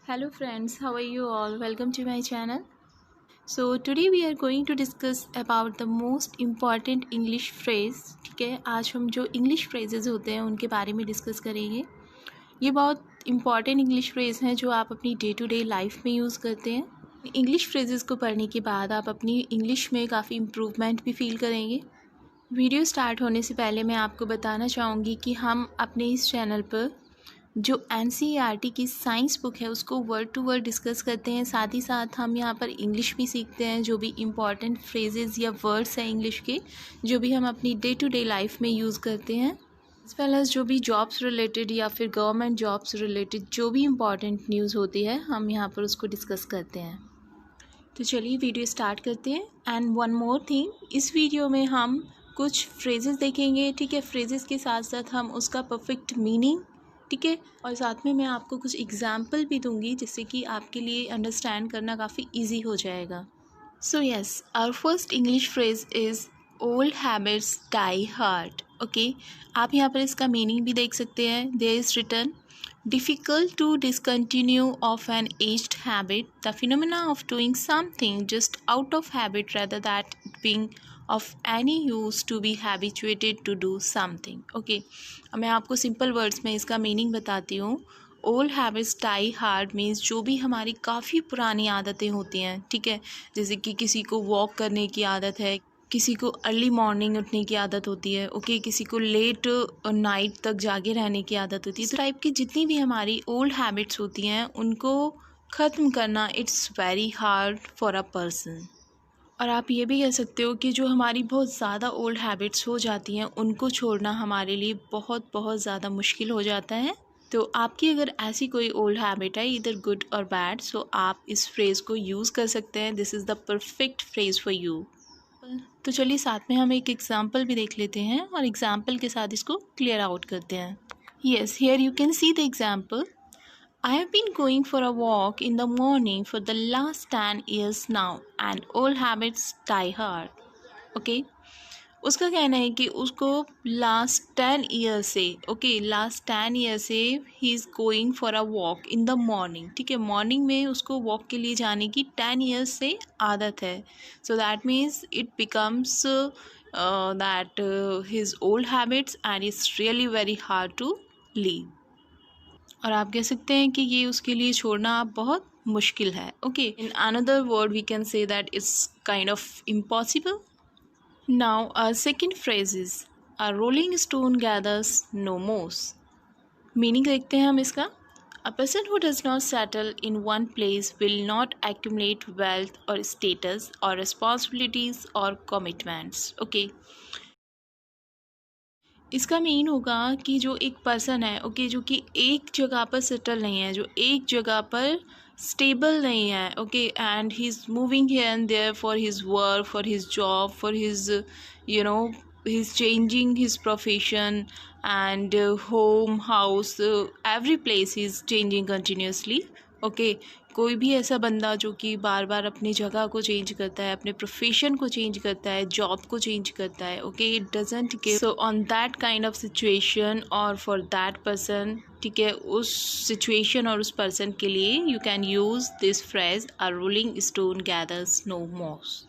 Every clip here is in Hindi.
Hello friends, how are you all? Welcome to my channel. So today we are going to discuss about the most important English phrase. ठीक है, आज हम जो English phrases होते हैं उनके बारे में डिस्कस करेंगे. ये बहुत important English phrase हैं जो आप अपनी डे टू डे लाइफ में यूज़ करते हैं. इंग्लिश फ्रेजेस को पढ़ने के बाद आप अपनी इंग्लिश में काफ़ी इम्प्रूवमेंट भी फील करेंगे. वीडियो स्टार्ट होने से पहले मैं आपको बताना चाहूँगी कि हम अपने इस चैनल पर जो NCERT की साइंस बुक है उसको वर्ड टू वर्ड डिस्कस करते हैं. साथ ही साथ हम यहाँ पर इंग्लिश भी सीखते हैं. जो भी इम्पॉर्टेंट फ्रेजेस या वर्ड्स हैं इंग्लिश के जो भी हम अपनी डे टू डे लाइफ में यूज़ करते हैं, एज वेल एज जो भी जॉब्स रिलेटेड या फिर गवर्नमेंट जॉब्स रिलेटेड जो भी इम्पॉर्टेंट न्यूज़ होती है हम यहाँ पर उसको डिस्कस करते हैं. तो चलिए वीडियो स्टार्ट करते हैं. एंड वन मोर थिंग, इस वीडियो में हम कुछ फ्रेजेस देखेंगे. ठीक है, फ्रेजेस के साथ साथ हम उसका परफेक्ट मीनिंग, ठीक है, और साथ में मैं आपको कुछ एग्जाम्पल भी दूंगी जिससे कि आपके लिए अंडरस्टैंड करना काफ़ी इजी हो जाएगा. So yes, our first English phrase is old habits die hard. Okay, आप यहाँ पर इसका मीनिंग भी देख सकते हैं. There is written difficult to discontinue of an aged habit, the phenomena of doing something just out of habit rather than it being of any use to be habituated to do something. Okay, मैं आपको सिंपल वर्ड्स में इसका मीनिंग बताती हूँ. Old habits die hard means जो भी हमारी काफ़ी पुरानी आदतें होती हैं, ठीक है, जैसे कि किसी को वॉक करने की आदत है, किसी को अर्ली मॉर्निंग उठने की आदत होती है, ओके, किसी को लेट नाइट तक जागे रहने की आदत होती है. इस टाइप की जितनी भी हमारी ओल्ड हैबिट्स होती हैं उनको ख़त्म करना it's very hard for a person. और आप ये भी कह सकते हो कि जो हमारी बहुत ज़्यादा ओल्ड हैबिट्स हो जाती हैं उनको छोड़ना हमारे लिए बहुत बहुत ज़्यादा मुश्किल हो जाता है. तो आपकी अगर ऐसी कोई ओल्ड हैबिट है, इधर गुड और बैड, सो आप इस फ्रेज़ को यूज़ कर सकते हैं. This is the perfect phrase for you. तो चलिए साथ में हम एक एग्जाम्पल भी देख लेते हैं और एग्जाम्पल के साथ इसको क्लियर आउट करते हैं. Yes, here you can see the example. I have been going for a walk in the morning for the last 10 years now and old habits die hard. Okay, उसका कहना है कि उसको लास्ट 10 ईयर से, लास्ट 10 ईयर से he is going for a walk in the morning. ठीक है, मॉर्निंग में उसको वॉक के लिए जाने की 10 ईयर्स से आदत है. So that means it becomes that his old habits and it's really very hard to leave. और आप कह सकते हैं कि ये उसके लिए छोड़ना बहुत मुश्किल है. Okay, in another word we can say that it's kind of impossible. Now, our second phrase is a rolling stone gathers no moss. Meaning देखते हैं हम इसका. A person who does not settle in one place will not accumulate wealth or status or responsibilities or commitments. Okay. इसका मीन होगा कि जो एक पर्सन है, ओके, जो कि एक जगह पर सेटल नहीं है, जो एक जगह पर स्टेबल नहीं है, okay, and he is moving here and there for his work, for his job, for his he is changing his profession and home house, every place he is changing continuously. Okay, कोई भी ऐसा बंदा जो कि बार बार अपनी जगह को चेंज करता है, अपने प्रोफेशन को चेंज करता है, जॉब को चेंज करता है, okay, it doesn't give. So on that kind of situation और फॉर दैट पर्सन, ठीक है, उस सिचुएशन और उस पर्सन के लिए you can use this phrase a rolling stone gathers no moss.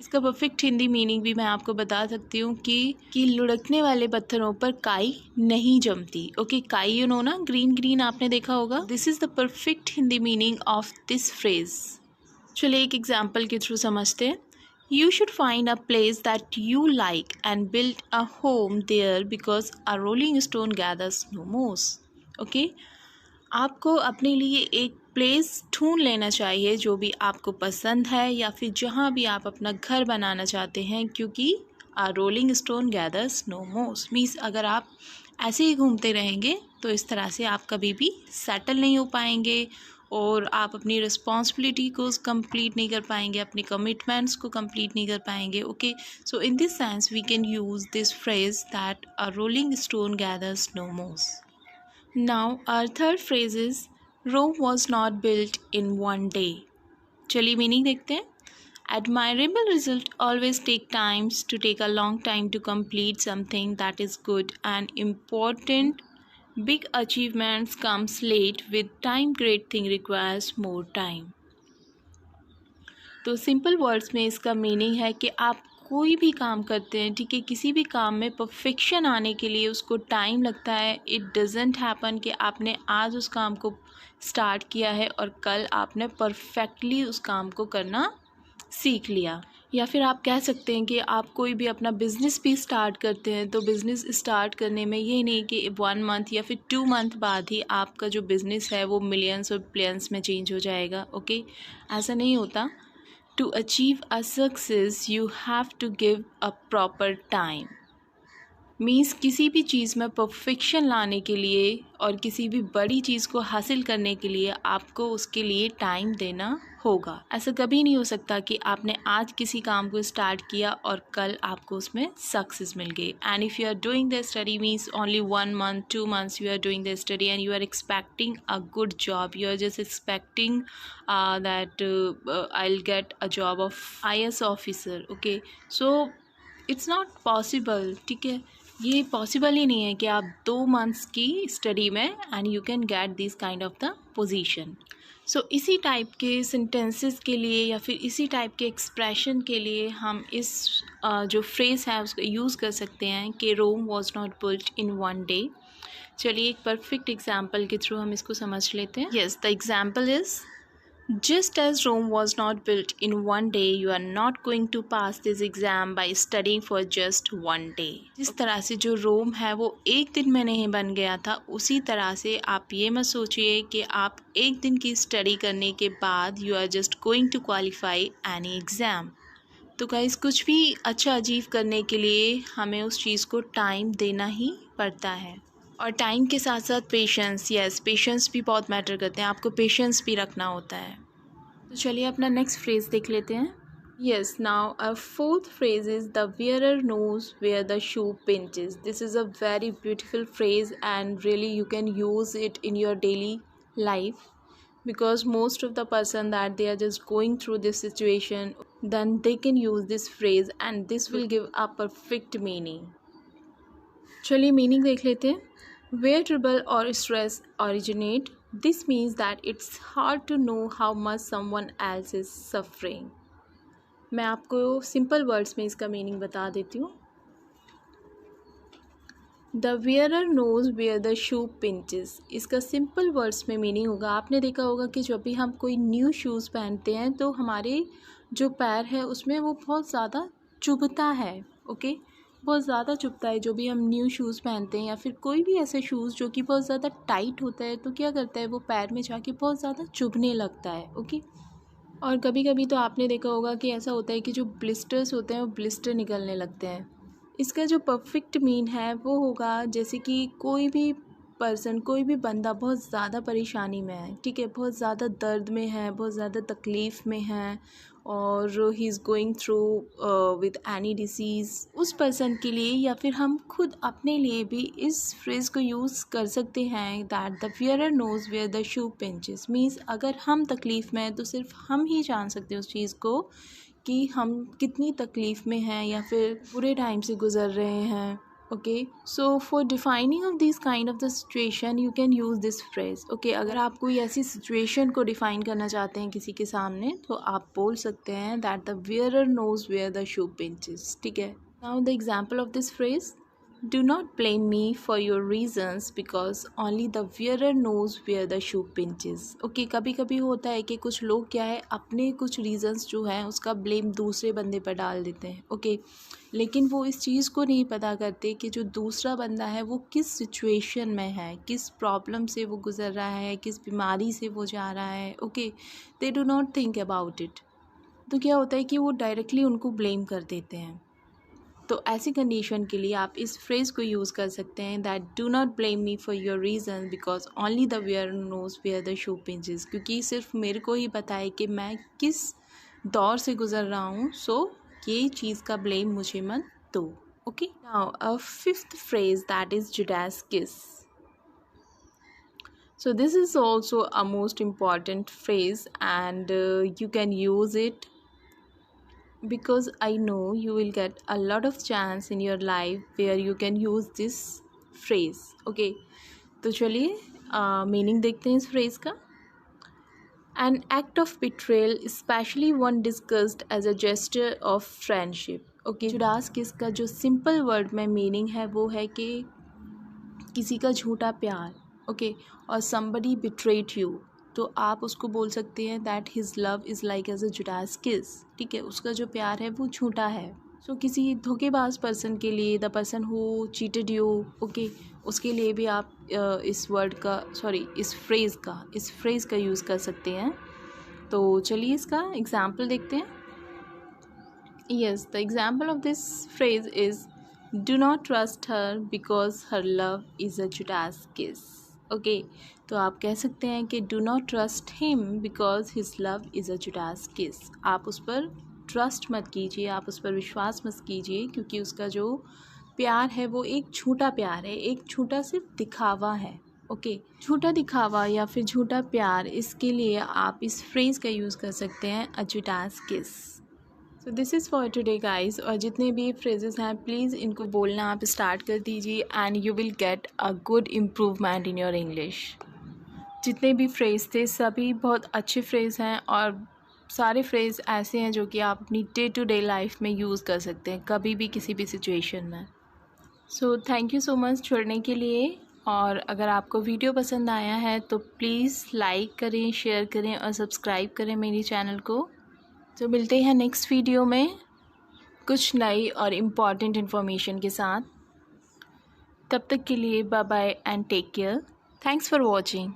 इसका परफेक्ट हिंदी मीनिंग भी मैं आपको बता सकती हूँ कि लुढ़कने वाले पत्थरों पर काई नहीं जमती. ओके, काई यू नो ना, ग्रीन ग्रीन आपने देखा होगा. This is the perfect Hindi meaning of this phrase. चलिए एक एग्जाम्पल के थ्रू समझते हैं. You should find a place that you like and build a home there because a rolling stone gathers no moss. Okay, आपको अपने लिए एक प्लेस ढूंढ लेना चाहिए जो भी आपको पसंद है या फिर जहाँ भी आप अपना घर बनाना चाहते हैं, क्योंकि आ रोलिंग स्टोन गैदर्स नो मोस मीन्स अगर आप ऐसे ही घूमते रहेंगे तो इस तरह से आप कभी भी सेटल नहीं हो पाएंगे और आप अपनी रिस्पॉन्सिबिलिटी को कंप्लीट नहीं कर पाएंगे, अपने कमिटमेंट्स को कंप्लीट नहीं कर पाएंगे. Okay, so in this sense we can use this phrase that a rolling stone gathers no moss. Now our third phrase is Rome was not built in one day. चलिए मीनिंग देखते हैं. Admirable result always take times to take a long time to complete something that is good and important Big achievements comes late with time, great thing requires more time। तो सिंपल वर्ड्स में इसका मीनिंग है कि आप कोई भी काम करते हैं, ठीक है, किसी भी काम में परफेक्शन आने के लिए उसको टाइम लगता है। इट डजेंट हैपन कि आपने आज उस काम को स्टार्ट किया है और कल आपने परफेक्टली उस काम को करना सीख लिया। या फिर आप कह सकते हैं कि आप कोई भी अपना बिज़नेस भी स्टार्ट करते हैं तो बिज़नेस स्टार्ट करने में ये नहीं कि 1 मंथ या फिर 2 मंथ बाद ही आपका जो बिज़नेस है वो मिलियंस और बिलियंस में चेंज हो जाएगा। ओके, ऐसा नहीं होता। To achieve a success, you have to give a proper time। Means किसी भी चीज़ में परफेक्शन लाने के लिए और किसी भी बड़ी चीज़ को हासिल करने के लिए आपको उसके लिए टाइम देना होगा। ऐसा कभी नहीं हो सकता कि आपने आज किसी काम को स्टार्ट किया और कल आपको उसमें सक्सेस मिल गई। And if you are doing the study means only 1 month 2 months you are doing the study and you are expecting a good job, you are just expecting that I will get a job of IAS officer. Okay, so it's not possible, ठीक है, ये पॉसिबल ही नहीं है कि आप 2 मंथ्स की स्टडी में and you can get this kind of the position. So इसी टाइप के सेंटेंसेस के लिए या फिर इसी टाइप के एक्सप्रेशन के लिए हम इस जो फ्रेज़ है उसको यूज़ कर सकते हैं कि Rome was not built in 1 day. चलिए एक परफेक्ट एग्जाम्पल के थ्रू हम इसको समझ लेते हैं। Yes, the example is just as Rome was not built in 1 day, you are not going to pass this exam by studying for just 1 day। जिस तरह से जो रोम है वो एक दिन में नहीं बन गया था, उसी तरह से आप ये मत सोचिए कि आप एक दिन की स्टडी करने के बाद you are just going to qualify any exam. तो गाइस, कुछ भी अच्छा अचीव करने के लिए हमें उस चीज़ को टाइम देना ही पड़ता है और टाइम के साथ साथ पेशेंस, यस, पेशेंस भी बहुत मैटर करते हैं, आपको पेशेंस भी रखना होता है। तो चलिए अपना नेक्स्ट फ्रेज़ देख लेते हैं। Yes, now a fourth phrase is the wearer knows where the shoe pinches. This is a very beautiful phrase and really you can use it in your daily life because most of the person that they are just going through this situation, then they can use this phrase and this will give a perfect meaning। चलिए मीनिंग देख लेते हैं। वेयर ट्रबल और stress originate, this means that it's hard to know how much someone else is suffering. मैं आपको सिंपल वर्ड्स में इसका मीनिंग बता देती हूँ। The wearer knows where the shoe pinches, इसका सिंपल वर्ड्स में मीनिंग होगा, आपने देखा होगा कि जब भी हम कोई न्यू शूज़ पहनते हैं तो हमारे जो पैर है उसमें वो बहुत ज़्यादा चुभता है। ओके, बहुत ज़्यादा चुभता है जो भी हम न्यू शूज़ पहनते हैं या फिर कोई भी ऐसे शूज़ जो कि बहुत ज़्यादा टाइट होता है तो क्या करता है वो पैर में जाके बहुत ज़्यादा चुभने लगता है। ओके, और कभी कभी तो आपने देखा होगा कि ऐसा होता है कि जो ब्लिस्टर्स होते हैं वो ब्लिस्टर निकलने लगते हैं। इसका जो परफेक्ट मीन है वो होगा जैसे कि कोई भी पर्सन, कोई भी बंदा बहुत ज़्यादा परेशानी में है, ठीक है, बहुत ज़्यादा दर्द में है, बहुत ज़्यादा तकलीफ़ में है और he is going through with any disease, उस पर्सन के लिए या फिर हम खुद अपने लिए भी इस फ्रेज़ को यूज़ कर सकते हैं that the wearer knows where the shoe pinches. Means अगर हम तकलीफ़ में हैं तो सिर्फ हम ही जान सकते हैं उस चीज़ को कि हम कितनी तकलीफ़ में हैं या फिर बुरे टाइम से गुज़र रहे हैं। Okay, so for defining of this kind of the situation you can use this phrase. Okay, अगर आप कोई ऐसी सिचुएशन को डिफ़ाइन करना चाहते हैं किसी के सामने तो आप बोल सकते हैं that the wearer knows where the shoe pinches. ठीक है, now the example of this phrase, do not blame me for your reasons because only the wearer knows where the shoe pinches। Okay, कभी कभी होता है कि कुछ लोग क्या है अपने कुछ रीज़न्स जो हैं उसका ब्लेम दूसरे बंदे पर डाल देते हैं। ओके, लेकिन वो इस चीज़ को नहीं पता करते कि जो दूसरा बंदा है वो किस सिचुएशन में है, किस प्रॉब्लम से वो गुज़र रहा है, किस बीमारी से वो जा रहा है। Okay, they do not think about it. तो क्या होता है कि वो डायरेक्टली उनको ब्लेम कर देते हैं। तो ऐसी कंडीशन के लिए आप इस फ्रेज़ को यूज़ कर सकते हैं that do not blame me for your reason because only the wearer knows where the shoe pinches, क्योंकि सिर्फ मेरे को ही पता है कि मैं किस दौर से गुज़र रहा हूँ, सो ये चीज़ का ब्लेम मुझे मत दो। Okay, now a fifth phrase that is Judas किस। So this is also a most important phrase and you can use it because I know you will get a lot of chance in your life where you can use this phrase। Okay, तो चलिए मीनिंग देखते हैं इस फ्रेज़ का। An act of betrayal, especially one discussed as a gesture of friendship. Okay, Judas किस का जो सिंपल वर्ड में मीनिंग है वो है कि किसी का झूठा प्यार। ओके, और somebody betrayed you, तो आप उसको बोल सकते हैं that his love is like as a Judas kiss। ठीक है, उसका जो प्यार है वो झूठा है। सो किसी धोखेबाज पर्सन के लिए, the person who cheated you, okay, उसके लिए भी आप इस वर्ड का इस फ्रेज़ का यूज़ कर सकते हैं। तो चलिए इसका एग्जाम्पल देखते हैं। Yes, the example of this phrase is do not trust her because her love is a Judas किस। ओके, तो आप कह सकते हैं कि do not trust him because his love is a Judas किस। आप उस पर ट्रस्ट मत कीजिए, आप उस पर विश्वास मत कीजिए, क्योंकि उसका जो प्यार है वो एक झूठा प्यार है, एक झूठा सिर्फ दिखावा है। ओके, झूठा दिखावा या फिर झूठा प्यार, इसके लिए आप इस फ्रेज़ का यूज़ कर सकते हैं अ जुडास किस। So this is for today guys. और जितने भी फ्रेजेस हैं प्लीज़ इनको बोलना आप स्टार्ट कर दीजिए and you will get a good improvement in your English. जितने भी फ्रेज़ थे सभी बहुत अच्छे फ्रेज़ हैं और सारे फ्रेज़ ऐसे हैं जो कि आप अपनी डे टू डे लाइफ में यूज़ कर सकते हैं कभी भी किसी भी सिचुएशन में। So thank you so much जुड़ने के लिए। और अगर आपको वीडियो पसंद आया है तो प्लीज़ लाइक करें, शेयर करें और सब्सक्राइब करें मेरे चैनल को। तो मिलते हैं नेक्स्ट वीडियो में कुछ नई और इम्पॉर्टेंट इन्फॉर्मेशन के साथ। तब तक के लिए bye bye and take care. Thanks for watching.